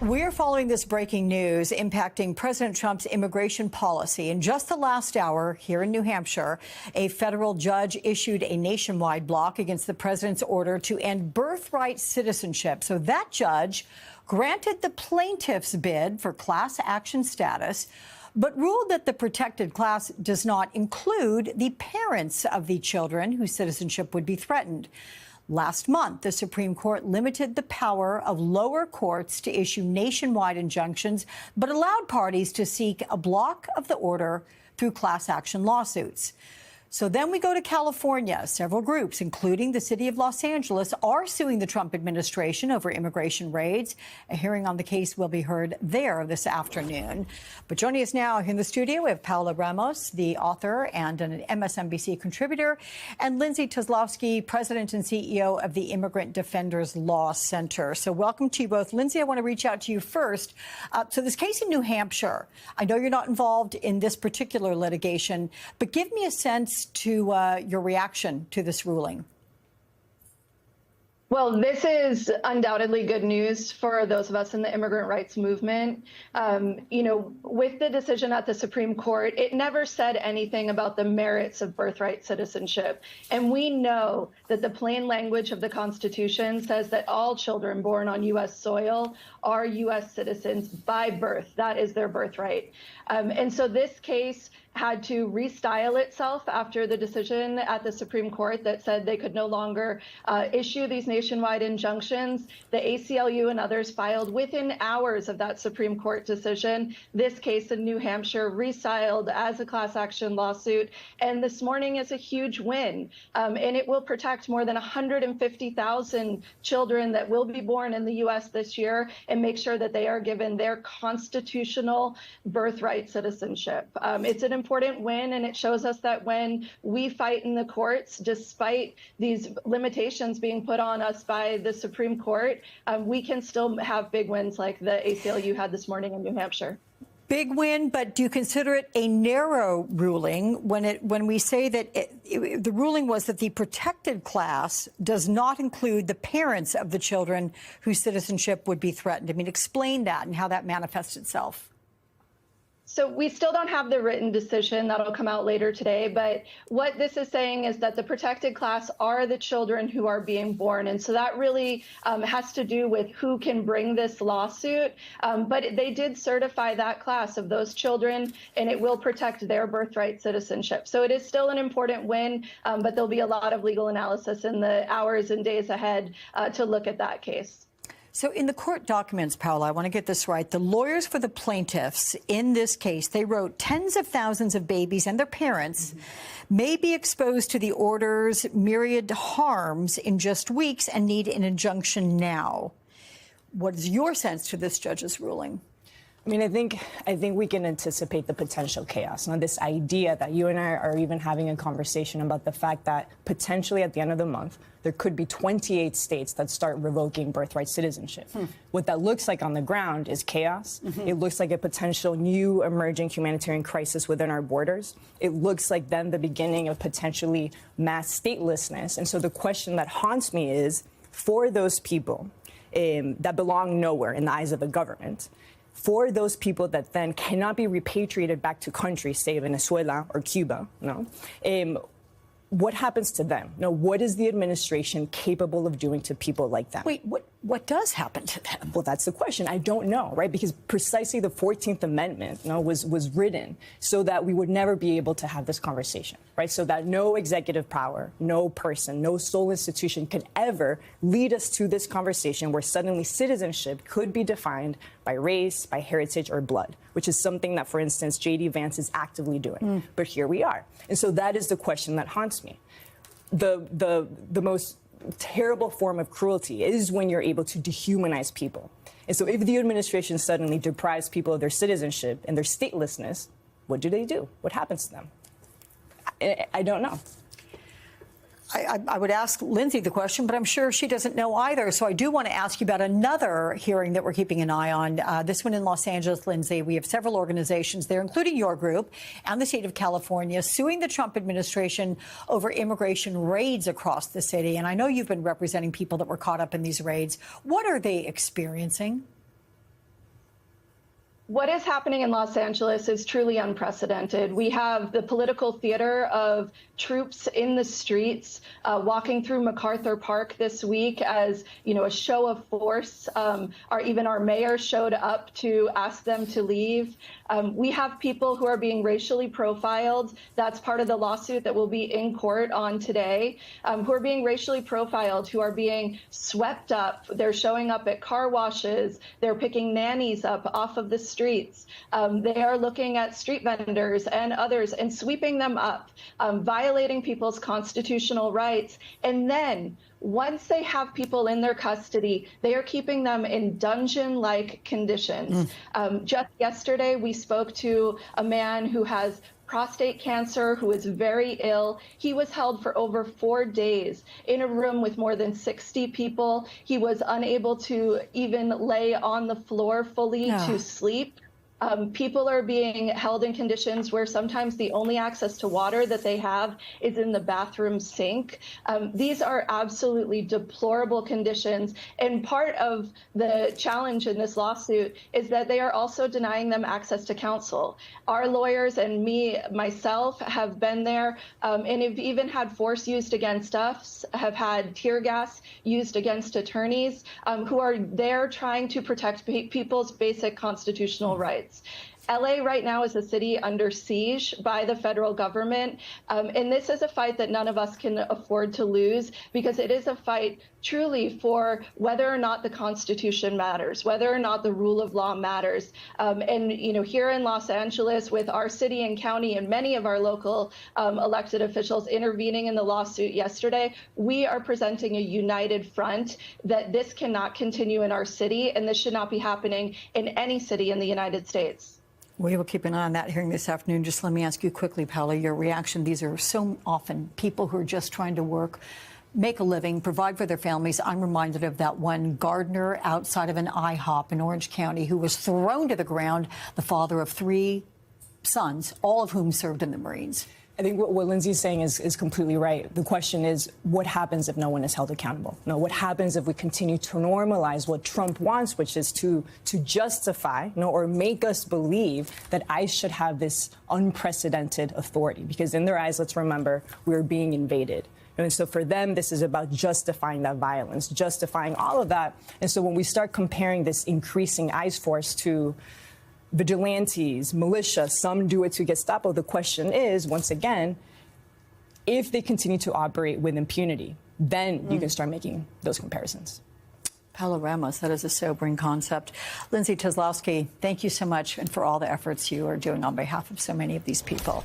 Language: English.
We're following this breaking news impacting President Trump's immigration policy. In just the last hour here in New Hampshire, a federal judge issued a nationwide block against the president's order to end birthright citizenship. So that judge granted the plaintiff's bid for class action status, but ruled that the protected class does not include the parents of the children whose citizenship would be threatened. Last month, the Supreme Court limited the power of lower courts to issue nationwide injunctions, but allowed parties to seek a block of the order through class action lawsuits. So then we go to California. Several groups, including the city of Los Angeles, are suing the Trump administration over immigration raids. A hearing on the case will be heard there this afternoon. But joining us now in the studio, we have Paola Ramos, the author and an MSNBC contributor, and Lindsay Toczylowski, president and CEO of the Immigrant Defenders Law Center. So welcome to you both. Lindsay, I want to reach out to you first. So this case in New Hampshire, I know you're not involved in this particular litigation, but give me a sense to your reaction to this ruling. Well, this is undoubtedly good news for those of us in the immigrant rights movement. With the decision at the Supreme Court, it never said anything about the merits of birthright citizenship. And we know that the plain language of the Constitution says that all children born on U.S. soil are U.S. citizens by birth. That is their birthright. And so this case had to restyle itself after the decision at the Supreme Court that said they could no longer issue these nationwide injunctions. The ACLU and others filed within hours of that Supreme Court decision. This case in New Hampshire restyled as a class action lawsuit. And this morning is a huge win. And it will protect more than 150,000 children that will be born in the U.S. this year and make sure that they are given their constitutional birthright citizenship. It's an important win, and it shows us that when we fight in the courts, despite these limitations being put on us by the Supreme Court, we can still have big wins like the ACLU had this morning in New Hampshire. Big win, but do you consider it a narrow ruling when we say that the ruling was that the protected class does not include the parents of the children whose citizenship would be threatened? I mean, explain that and how that manifests itself. So we still don't have the written decision. That'll come out later today. But what this is saying is that the protected class are the children who are being born. And so that really has to do with who can bring this lawsuit. But they did certify that class of those children, and it will protect their birthright citizenship. So it is still an important win, but there'll be a lot of legal analysis in the hours and days ahead to look at that case. So in the court documents, Paola, I want to get this right. The lawyers for the plaintiffs in this case, they wrote tens of thousands of babies and their parents may be exposed to the order's myriad harms in just weeks and need an injunction now. What is your sense to this judge's ruling? I mean, I think we can anticipate the potential chaos. Now, this idea that you and I are even having a conversation about the fact that potentially at the end of the month, there could be 28 states that start revoking birthright citizenship. What that looks like on the ground is chaos. It looks like a potential new emerging humanitarian crisis within our borders. It looks like then the beginning of potentially mass statelessness. And so the question that haunts me is, for those people that belong nowhere in the eyes of the government, for those people that then cannot be repatriated back to countries, say Venezuela or Cuba, what happens to them? What is the administration capable of doing to people like that? Wait, what does happen to them? Well, that's the question. I don't know, right? Because precisely the 14th Amendment was written so that we would never be able to have this conversation, right? So that no executive power, no person, no sole institution could ever lead us to this conversation where suddenly citizenship could be defined by race, by heritage, or blood, which is something that, for instance, J.D. Vance is actively doing. But here we are. And so that is the question that haunts me. The most terrible form of cruelty is when you're able to dehumanize people. And so if the administration suddenly deprives people of their citizenship and their statelessness, what do? What happens to them? I don't know. I would ask Lindsay the question, but I'm sure she doesn't know either. So I do want to ask you about another hearing that we're keeping an eye on. This one in Los Angeles, Lindsay. We have several organizations there, including your group and the state of California, suing the Trump administration over immigration raids across the city. And I know you've been representing people that were caught up in these raids. What are they experiencing? What is happening in Los Angeles is truly unprecedented. We have the political theater of troops in the streets walking through MacArthur Park this week as, a show of force. Even our mayor showed up to ask them to leave. We have people who are being racially profiled. That's part of the lawsuit that will be in court on today, who are being racially profiled, who are being swept up. They're showing up at car washes. They're picking nannies up off of the streets. They are looking at street vendors and others and sweeping them up, violating people's constitutional rights. And then once they have people in their custody, they are keeping them in dungeon-like conditions. Just yesterday, we spoke to a man who has prostate cancer, who is very ill. He was held for over 4 days in a room with more than 60 people. He was unable to even lay on the floor fully to sleep. People are being held in conditions where sometimes the only access to water that they have is in the bathroom sink. These are absolutely deplorable conditions. And part of the challenge in this lawsuit is that they are also denying them access to counsel. Our lawyers and myself have been there and have even had force used against us, have had tear gas used against attorneys who are there trying to protect people's basic constitutional rights. LA right now is a city under siege by the federal government. And this is a fight that none of us can afford to lose, because it is a fight truly for whether or not the Constitution matters, whether or not the rule of law matters. And, here in Los Angeles, with our city and county and many of our local elected officials intervening in the lawsuit yesterday, we are presenting a united front that this cannot continue in our city, and this should not be happening in any city in the United States. We will keep an eye on that hearing this afternoon. Just let me ask you quickly, Paola, your reaction. These are so often people who are just trying to work, make a living, provide for their families. I'm reminded of that one gardener outside of an IHOP in Orange County who was thrown to the ground, the father of 3 sons, all of whom served in the Marines. I think what Lindsay's saying is completely right. The question is, what happens if no one is held accountable? What happens if we continue to normalize what Trump wants, which is to justify, or make us believe that ICE should have this unprecedented authority? Because in their eyes, let's remember, we're being invaded. And so for them, this is about justifying that violence, justifying all of that. And so when we start comparing this increasing ICE force to vigilantes, militia, some do it to Gestapo. The question is, once again, if they continue to operate with impunity, then you can start making those comparisons. Paola Ramos, that is a sobering concept. Lindsay Toczylowski, thank you so much, and for all the efforts you are doing on behalf of so many of these people.